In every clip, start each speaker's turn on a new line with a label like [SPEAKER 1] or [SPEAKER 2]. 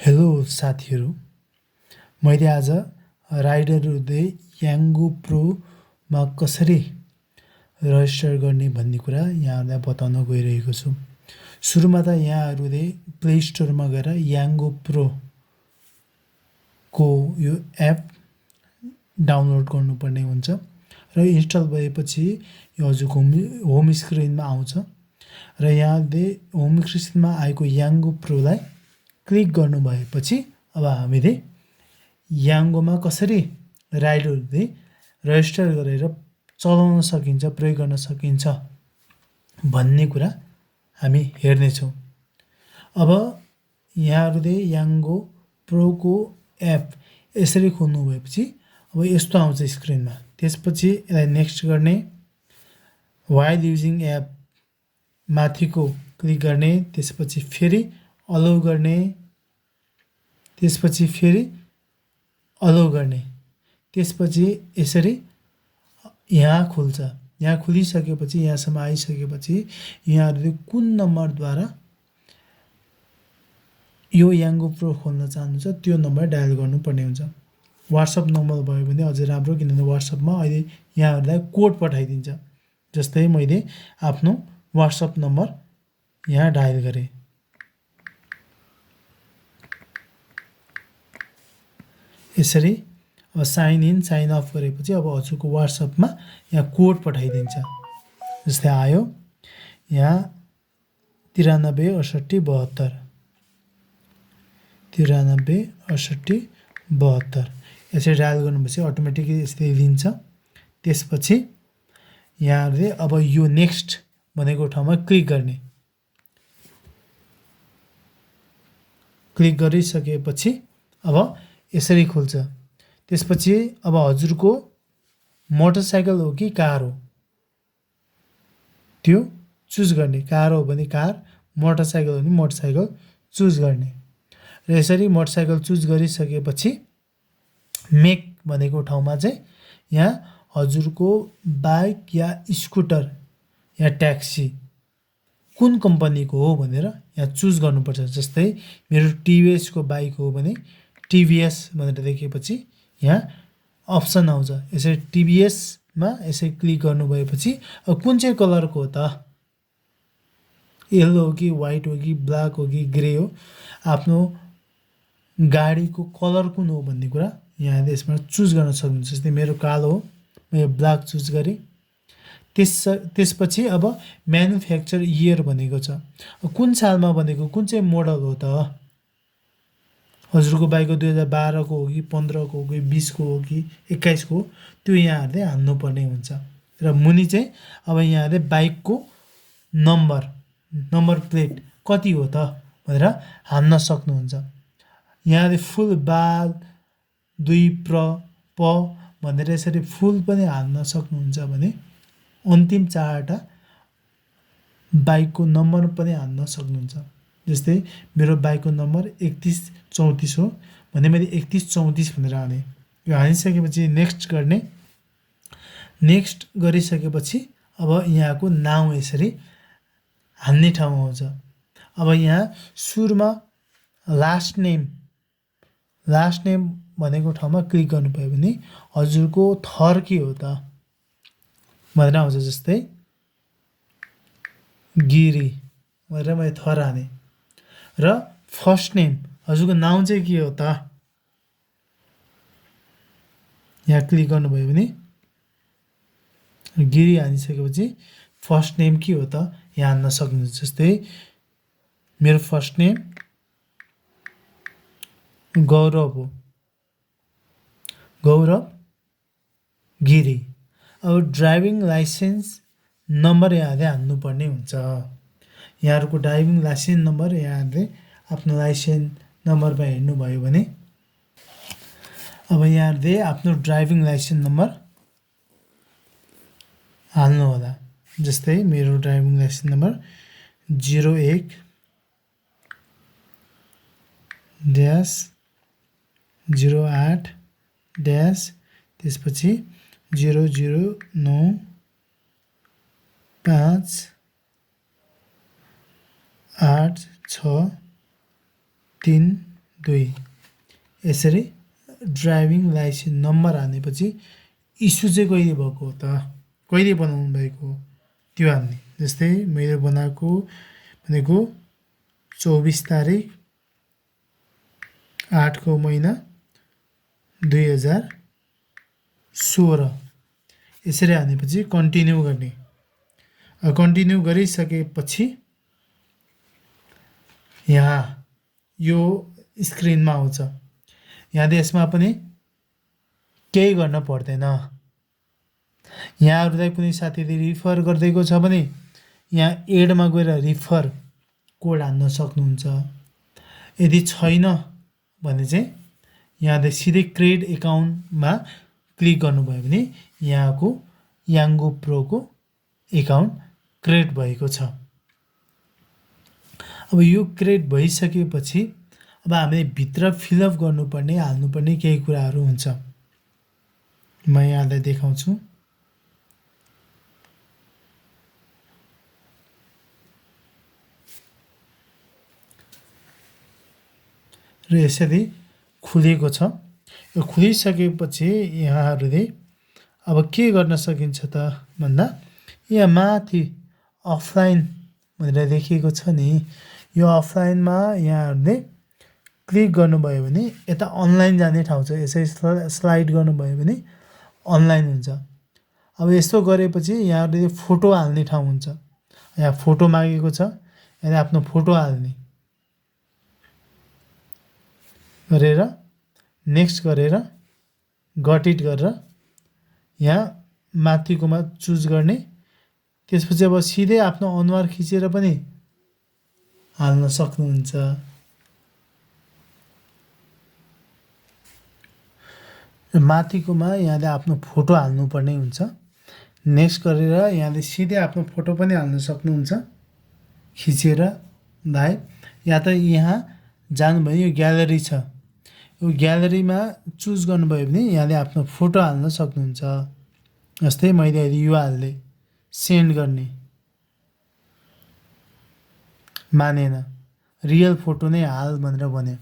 [SPEAKER 1] Hello साथीहरू, मैले आज राइडर हुँदै याङ्गो प्रोमा कसरी रजिस्टर गर्ने भन्ने कुरा यहाँहरूलाई बताउन गइरहेको छु। सुरुमा त यहाँहरूले प्ले स्टोरमा गएर याङ्गो प्रोको यो एप डाउनलोड गर्नुपर्ने हुन्छ र इन्स्टल भएपछि यो हजुरको होम स्क्रिनमा आउँछ र यहाँले होम स्क्रिनमा आएको याङ्गो प्रोलाई क्लिक गर्नु भएपछि अब हामीले याङ्गोमा कसरी राइड हुँदै रजिस्टर गरेर चलाउन सकिन्छ, प्रयोग गर्न सकिन्छ भन्ने कुरा हामी हेर्नेछौँ। अब यहाँहरूले याङ्गो प्रोको एप यसरी खोल्नु भएपछि अब यस्तो आउँछ स्क्रिनमा। त्यसपछि यसलाई नेक्स्ट गर्ने, वाइल युजिङ एप माथिको क्लिक गर्ने, त्यसपछि फेरि अलाउ गर्ने, त्यसपछि फेरि अलाउ गर्ने, त्यसपछि यसरी यहाँ खुल्छ। यहाँ खुलिसकेपछि यहाँसम्म आइसकेपछि यहाँहरूले कुन नम्बरद्वारा यो याङ्गो प्रो खोल्न चाहनुहुन्छ त्यो नम्बर डायल गर्नुपर्ने हुन्छ। वाट्सएप नम्बर भयो भने अझै राम्रो, किनभने वाट्सएपमा अहिले यहाँहरूलाई कोड पठाइदिन्छ। जस्तै मैले आफ्नो वाट्सएप नम्बर यहाँ डायल गरेँ। यसरी अब साइन इन साइन अफ गरेपछि अब हजुरको वाट्सएपमा यहाँ कोड पठाइदिन्छ। जस्तै आयो यहाँ 93 68 72 93 68 72 यसरी डायल गर्नुपर्छ, अटोमेटिकली यसरी दिन्छ। त्यसपछि यहाँहरूले अब यो नेक्स्ट भनेको ठाउँमा क्लिक गर्ने। क्लिक गरिसकेपछि अब यसरी खुल्छ। त्यसपछि अब हजुरको मोटरसाइकल हो कि कार हो त्यो चुज गर्ने। कार हो भने कार, मोटरसाइकल हो भने मोटरसाइकल चुज गर्ने। र यसरी मोटरसाइकल चुज गरिसकेपछि मेक भनेको ठाउँमा चाहिँ यहाँ हजुरको बाइक या स्कुटर या ट्याक्सी कुन कम्पनीको हो भनेर यहाँ चुज गर्नुपर्छ। जस्तै मेरो टिभिएसको बाइक हो भने टिभिएस भनेर देखेपछि यहाँ अप्सन आउँछ। यसरी टिभिएसमा यसरी क्लिक गर्नुभएपछि अब कुन चाहिँ कलरको हो त, येल्लो हो कि वाइट हो कि ब्ल्याक हो कि ग्रे हो, आफ्नो गाडीको कलर कुन हो भन्ने कुरा यहाँले यसमा चुज गर्न सक्नुहुन्छ। जस्तै मेरो कालो हो, मैले ब्ल्याक चुज गरेँ। त्यसपछि अब म्यानुफ्याक्चर इयर भनेको छ, कुन सालमा भनेको कुन चाहिँ मोडल हो त, हजुरको बाइकको 2012 को हो कि 15 को हो कि 20 को हो कि 21 को हो, त्यो यहाँहरूले हाल्नुपर्ने हुन्छ। र मुनि चाहिँ अब यहाँहरूले बाइकको नम्बर प्लेट कति हो त भनेर हाल्न सक्नुहुन्छ। यहाँले फुल बाल 2 प भनेर यसरी फुल पनि हाल्न सक्नुहुन्छ भने अन्तिम 4वटा बाइकको नम्बर पनि हाल्न सक्नुहुन्छ। जस्तै मेरो बाइकको नम्बर 3134 हो भने मैले 3134 भनेर हालेँ। यो हालिसकेपछि नेक्स्ट गर्ने। नेक्स्ट गरिसकेपछि अब यहाँको नाउँ यसरी हाल्ने ठाउँ आउँछ। अब यहाँ सुरुमा लास्ट नेम भनेको ठाउँमा क्लिक गर्नुभयो भने हजुरको थर के हो त भनेर आउँछ। जस्तै गिरी भनेर मैले थर हालेँ। र फर्स्ट नेम हजुरको नाउँ चाहिँ के हो त यहाँ क्लिक गर्नुभयो भने गिरी हालिसकेपछि फर्स्ट नेम के हो त यहाँ हाल्न सक्नुहुन्छ। जस्तै मेरो फर्स्ट नेम गौरव हो, गौरव गिरी। अब ड्राइभिङ लाइसेन्स नम्बर यहाँले हाल्नुपर्ने हुन्छ। यहाँहरूको ड्राइभिङ लाइसेन्स नम्बर यहाँहरूले आफ्नो लाइसेन्स नम्बरमा हेर्नुभयो भने अब यहाँहरूले आफ्नो ड्राइभिङ लाइसेन्स नम्बर हाल्नु होला। जस्तै मेरो ड्राइभिङ लाइसेन्स नम्बर 01-08- त्यसपछि 0095863 2 यसरी ड्राइभिङ लाइसेन्स नम्बर हानेपछि इस्यु चाहिँ कहिले भएको हो त, कहिले बनाउनु भएको त्यो हान्ने। जस्तै मैले बनाएको भनेको 24 तारिक 8 को महिना 2016 यसरी हानेपछि कन्टिन्यू गर्ने। कन्टिन्यू गरिसकेपछि यहाँ यो स्क्रिनमा आउँछ। यहाँ यसमा पनि केही गर्न पर्दैन। यहाँहरूलाई कुनै साथीले रिफर गरिदिएको छ भने यहाँ एडमा गएर रिफर कोड हान्न सक्नुहुन्छ। यदि छैन भने चाहिँ यहाँले सिधै क्रिएट एकाउन्टमा क्लिक गर्नुभयो भने यहाँको याङ्गो प्रोको एकाउन्ट क्रिएट भएको छ। अब यो क्रिएट भइसकेपछि अब हामीले भित्र फिलअप गर्नुपर्ने हाल्नुपर्ने केही कुराहरू हुन्छ। म यहाँलाई देखाउँछु। र यसरी खुलेको छ। यो खुलिसकेपछि यहाँहरूले अब के गर्न सकिन्छ त भन्दा यहाँ माथि अफलाइन भनेर लेखिएको छ नि, यो अफलाइनमा यहाँहरूले क्लिक गर्नुभयो भने यता अनलाइन जाने ठाउँ छ। यसरी स्लाइड गर्नुभयो भने अनलाइन हुन्छ। अब यस्तो गरेपछि यहाँहरूले फोटो हाल्ने ठाउँ हुन्छ। यहाँ फोटो मागेको छ, यहाँ आफ्नो फोटो हाल्ने गरेर नेक्स्ट गरेर गट इट गरेर यहाँ माथिकोमा चुज गर्ने। त्यसपछि अब सिधै आफ्नो अनुहार खिचेर पनि हाल्न सक्नुहुन्छ। माथिकोमा यहाँले आफ्नो फोटो हाल्नुपर्ने हुन्छ। नेक्स्ट गरेर यहाँले सिधै आफ्नो फोटो पनि हाल्न सक्नुहुन्छ खिचेर लाइभ। या त यहाँ जानुभयो यो ग्यालरी छ, यो ग्यालरीमा चुज गर्नुभयो भने यहाँले आफ्नो फोटो हाल्न सक्नुहुन्छ। जस्तै मैले अहिले यो हाल्दै सेन्ड गर्ने, मानेन, रियल फोटो नै हाल भनेर भन्यो।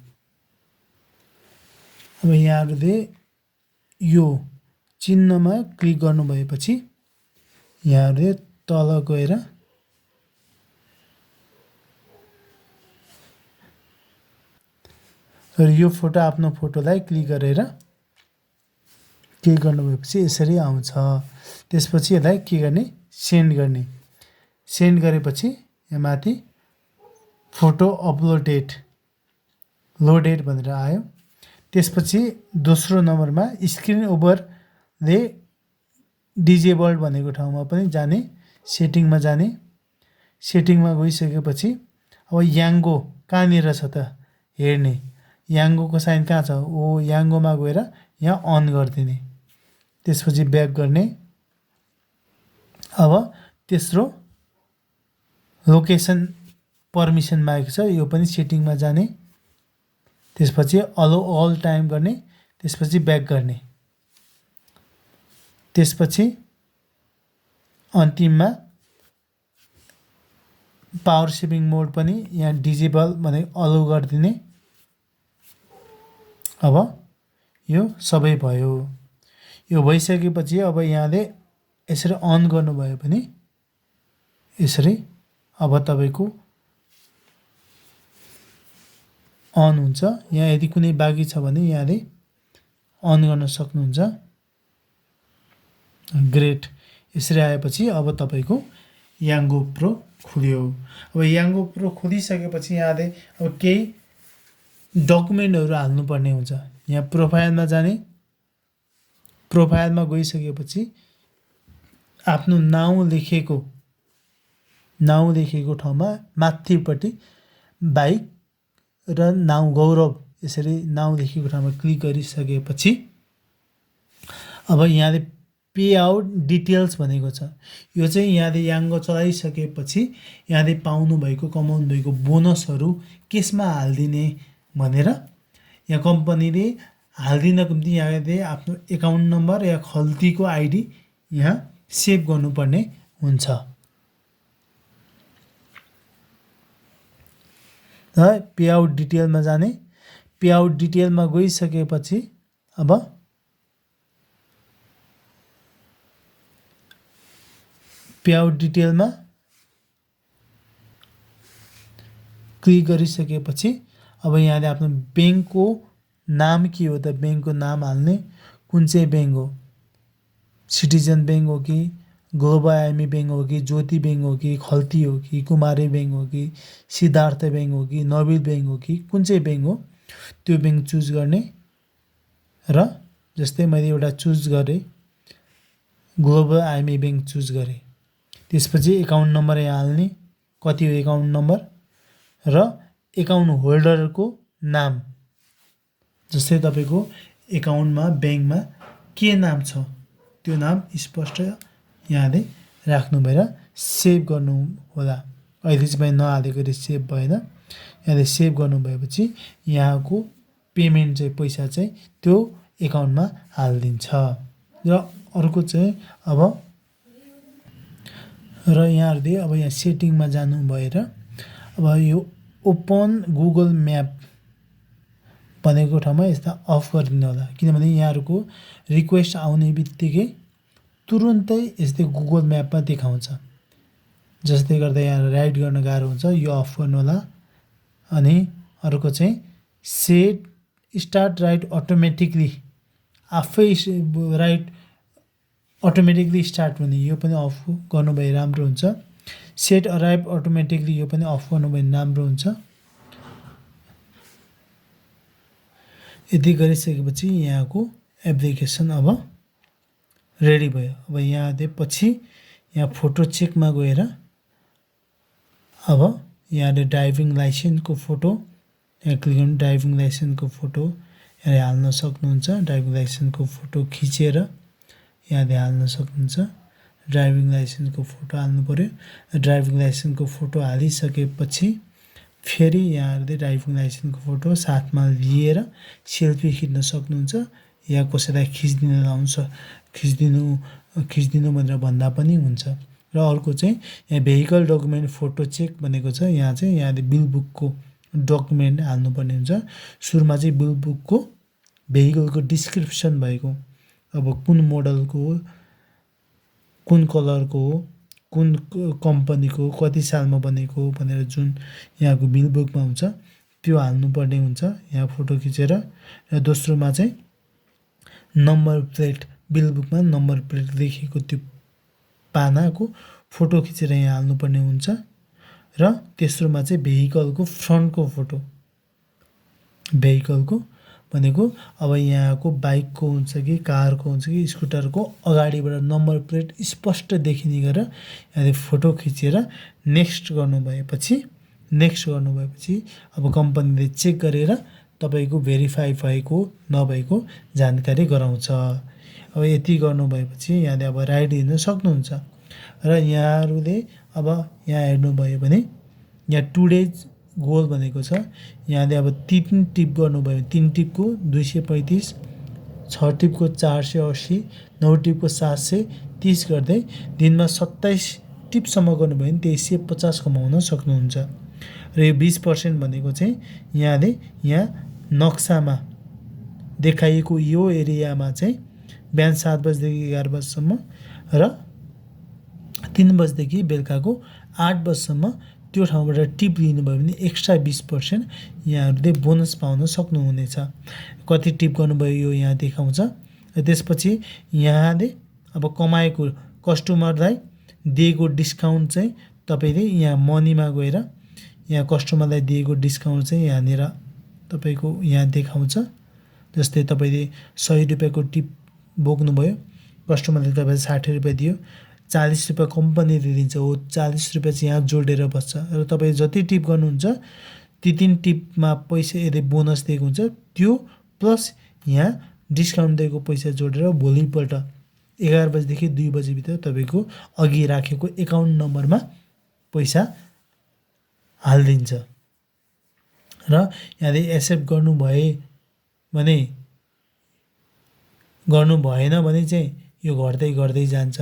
[SPEAKER 1] अब यहाँहरूले यो चिन्हमा क्लिक गर्नुभएपछि यहाँहरूले तल गएर यो फोटो आफ्नो फोटोलाई क्लिक गरेर क्लिक गर्नुभएपछि यसरी आउँछ। त्यसपछि यसलाई के गर्ने, सेन्ड गर्ने। सेन्ड गरेपछि यहाँ माथि फोटो अपलोडेड लोडेड भनेर आयो। त्यसपछि दोस्रो नम्बरमा स्क्रिन ओभरले डिजेबल्ड भनेको ठाउँमा पनि जाने, सेटिङमा जाने। सेटिङमा गइसकेपछि अब याङ्गो कहाँनिर छ त हेर्ने। याङ्गोको साइन कहाँ छ, ओ याङ्गोमा गएर यहाँ अन गरिदिने। त्यसपछि ब्याक गर्ने। अब तेस्रो लोकेसन पर्मिसन मागेको छ, यो पनि सेटिङमा जाने। त्यसपछि अलो अल टाइम गर्ने। त्यसपछि ब्याक गर्ने। त्यसपछि अन्तिममा पावर सेभिङ मोड पनि यहाँ डिजेबल भने अलो गरिदिने। अब यो सबै भयो। यो भइसकेपछि अब यहाँले यसरी अन गर्नुभयो भने यसरी अब तपाईँको अन हुन्छ। यहाँ यदि कुनै बाँकी छ भने यहाँले अन गर्न सक्नुहुन्छ। ग्रेट। यसरी आएपछि अब तपाईँको याङ्गो प्रो खुल्यो। अब याङ्गो प्रो खोलिसकेपछि यहाँले अब केही डकुमेन्टहरू हाल्नुपर्ने हुन्छ। यहाँ प्रोफाइलमा जाने। प्रोफाइलमा गइसकेपछि आफ्नो नाउँ लेखेको ठाउँमा माथिपट्टि बाइक र नाउँ गौरव यसरी नाउँ लेखेको ठाउँमा क्लिक गरिसकेपछि अब यहाँले पे आउट डिटेल्स भनेको छ। यो चाहिँ यहाँले याङ्गो चलाइसकेपछि यहाँले पाउनुभएको कमाउनु भएको बोनसहरू केसमा हालिदिने भनेर यहाँ कम्पनीले हालिदिनको निम्ति यहाँले आफ्नो एकाउन्ट नम्बर या खल्तीको आइडी यहाँ सेभ गर्नुपर्ने हुन्छ। र पे आउट डिटेलमा जाने। पेआउट डिटेलमा गइसकेपछि अब पेआउट डिटेलमा क्लिक गरिसकेपछि अब यहाँले आफ्नो ब्याङ्कको नाम के हो त ब्याङ्कको नाम हाल्ने कुन चाहिँ ब्याङ्क हो सिटिजन ब्याङ्क हो कि ग्लोबल आइएमई ब्याङ्क हो कि ज्योति ब्याङ्क हो कि खल्ती हो कि कुमारी ब्याङ्क हो कि सिद्धार्थ ब्याङ्क हो कि नवील ब्याङ्क हो कि कुन चाहिँ ब्याङ्क हो त्यो ब्याङ्क चुज गर्ने र जस्तै मैले एउटा चुज गरेँ ग्लोबल आइएमई ब्याङ्क चुज गरेँ त्यसपछि एकाउन्ट नम्बर यहाँ हाल्ने कति हो एकाउन्ट नम्बर र एकाउन्ट होल्डरको नाम जस्तै तपाईँको एकाउन्टमा ब्याङ्कमा के नाम छ त्यो नाम स्पष्ट यहाँले राख्नु भएर सेभ गर्नु होला अहिले चाहिँ मैले नहालेको सेभ भएन यहाँले सेभ गर्नु भएपछि यहाँको पेमेन्ट चाहिँ पैसा चाहिँ त्यो एकाउन्टमा हालिदिन्छ र अर्को चाहिँ अब र यहाँहरूले अब यहाँ सेटिङमा जानु भएर अब यो ओपन गुगल म्याप भनेको ठाउँमा यसलाई अफ गरिदिनु होला किनभने यहाँहरूको रिक्वेस्ट आउने बित्तिकै तुरुन्तै यस्तै गुगल म्यापमा देखाउँछ जसले गर्दा यहाँ राइड गर्न गाह्रो हुन्छ यो अफ गर्नु होला अनि अर्को चाहिँ सेट स्टार्ट राइट अटोमेटिकली आफै राइट अटोमेटिकली स्टार्ट हुने यो पनि अफ गर्नुभए राम्रो हुन्छ सेट अराइभ अटोमेटिकली यो पनि अफ गर्नुभयो भने राम्रो हुन्छ यति गरिसकेपछि यहाँको एप्लिकेसन अब रेडी भयो अब यहाँ पछि यहाँ फोटो चेकमा गएर अब यहाँले ड्राइभिङ लाइसेन्सको फोटो यहाँ क्लिक गर्नु ड्राइभिङ लाइसेन्सको फोटो यहाँले हाल्न सक्नुहुन्छ ड्राइभिङ लाइसेन्सको फोटो खिचेर यहाँले हाल्न सक्नुहुन्छ ड्राइभिङ लाइसेन्सको फोटो हाल्नु पर्यो ड्राइभिङ लाइसेन्सको फोटो हालिसकेपछि फेरि यहाँहरूले ड्राइभिङ लाइसेन्सको फोटो साथमा लिएर सेल्फी खिच्न सक्नुहुन्छ या कसैलाई खिच्दिनु भनेर भन्दा पनि हुन्छ र अर्को चाहिँ यहाँ भेहिकल डकुमेन्ट फोटो चेक भनेको छ यहाँ चाहिँ यहाँले बिल बुकको डकुमेन्ट हाल्नुपर्ने हुन्छ सुरुमा चाहिँ बिल बुकको भेहिकलको डिस्क्रिप्सन भएको अब कुन मोडलको हो कुन कलरको हो कुन कम्पनीको कति सालमा बनेको भनेर जुन यहाँको बिल बुकमा हुन्छ त्यो हाल्नुपर्ने हुन्छ यहाँ फोटो खिचेर र दोस्रोमा चाहिँ नम्बर प्लेट बिल बुकमा नम्बर प्लेट लेखेको त्यो पानाको फोटो खिचेर यहाँ हाल्नुपर्ने हुन्छ र तेस्रोमा चाहिँ भेहिकलको फ्रन्टको फोटो भेहिकलको भनेको अब यहाँको बाइकको हुन्छ कि कारको हुन्छ कि स्कुटरको अगाडिबाट नम्बर प्लेट स्पष्ट देखिने गरेर यहाँले फोटो खिचेर नेक्स्ट गर्नुभएपछि अब कम्पनीले चेक गरेर तपाईँको भेरिफाई भएको नभएको जानकारी गराउँछ अब यति गर्नुभएपछि यहाँले अब राइड लिन सक्नुहुन्छ र यहाँहरूले अब यहाँ हेर्नुभयो भने यहाँ 2 डेज गोल भनेको छ यहाँले अब 3 टिप गर्नुभयो 3 टिपको 235 6 टिपको 480 9 टिपको 730 गर्दै दिनमा 27 टिपसम्म गर्नुभयो भने 2350 कमाउन सक्नुहुन्छ र यो 20% भनेको चाहिँ यहाँले यहाँ नक्सामा देखाइएको यो एरियामा चाहिँ बिहान 7 बजेदेखि 11 बजेसम्म र 3 बजेदेखि बेलुकाको 8 बजेसम्म त्यो ठाउँबाट टिप लिनुभयो भने एक्स्ट्रा 20% यहाँहरूले बोनस पाउन सक्नुहुनेछ कति टिप गर्नुभयो यो यहाँ देखाउँछ र त्यसपछि यहाँले अब कमाएको कस्टमरलाई दिएको डिस्काउन्ट चाहिँ तपाईँले यहाँ मनीमा गएर यहाँ कस्टमरलाई दिएको डिस्काउन्ट चाहिँ यहाँनिर तपाईँको यहाँ देखाउँछ जस्तै तपाईँले 100 रुपियाँको टिप बोक्नुभयो कस्टमरले तपाईँले 60 रुपियाँ दियो 40 रुपियाँ कम्पनीले दिन्छ हो 40 रुपियाँ चाहिँ यहाँ जोडेर बस्छ र तपाईँ जति टिप गर्नुहुन्छ ती 3 टिपमा पैसा यदि बोनस दिएको हुन्छ त्यो प्लस यहाँ डिस्काउन्ट दिएको पैसा जोडेर भोलिपल्ट 11 बजेदेखि 2 बजेभित्र तपाईँको अघि राखेको एकाउन्ट नम्बरमा पैसा हालिदिन्छ र यहाँले एक्सेप्ट गर्नु भएन भने चाहिँ यो घट्दै जान्छ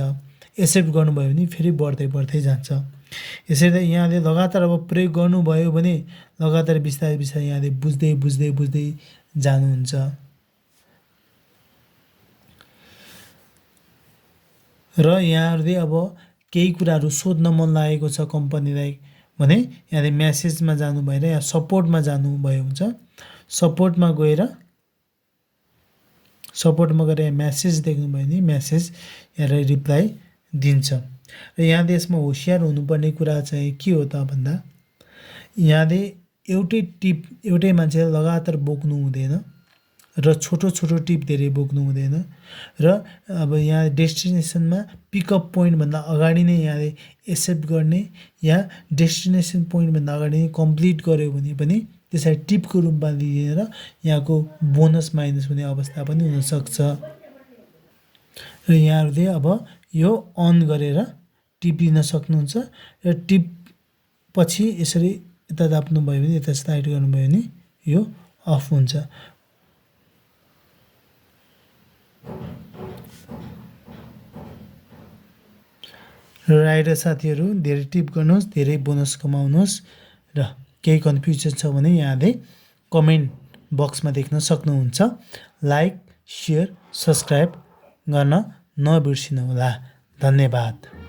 [SPEAKER 1] एक्सेप्ट गर्नुभयो भने फेरि बढ्दै बढ्दै जान्छ। यसरी यहाँले लगातार अब प्रयोग गर्नुभयो भने लगातार बिस्तारै बिस्तारै यहाँले बुझ्दै बुझ्दै बुझ्दै जानुहुन्छ। र यहाँहरूले अब केही कुराहरू सोध्न मन लागेको छ कम्पनीलाई भने यहाँले म्यासेजमा जानु भएर यहाँ सपोर्टमा जानुभयो हुन्छ। सपोर्टमा गएर यहाँ म्यासेज देख्नुभयो भने म्यासेज यहाँ रिप्लाई दिन्छ। र यहाँले यसमा होसियार हुनुपर्ने कुरा चाहिँ के हो त भन्दा यहाँले एउटै मान्छेले लगातार बोक्नु हुँदैन र छोटो छोटो टिप धेरै बोक्नु हुँदैन। र अब यहाँ डेस्टिनेसनमा पिकअप पोइन्टभन्दा अगाडि नै यहाँले एक्सेप्ट गर्ने या डेस्टिनेसन पोइन्टभन्दा अगाडि नै कम्प्लिट गर्यो भने पनि त्यसलाई टिपको रूपमा लिएर यहाँको बोनस माइनस हुने अवस्था पनि हुनसक्छ। र यहाँहरूले अब यो अन गरेर टिप लिन सक्नुहुन्छ। र टिप पछि यसरी यता दाप्नुभयो भने यता स्लाइड गर्नुभयो भने यो अफ हुन्छ। राइडर साथीहरू धेरै टिप गर्नुहोस्, धेरै बोनस कमाउनुहोस्। र केही कन्फ्युजन छ भने यहाँले कमेन्ट बक्समा देख्न सक्नुहुन्छ। लाइक, सेयर, सब्सक्राइब गर्न नबिर्सिनुहोला। धन्यवाद।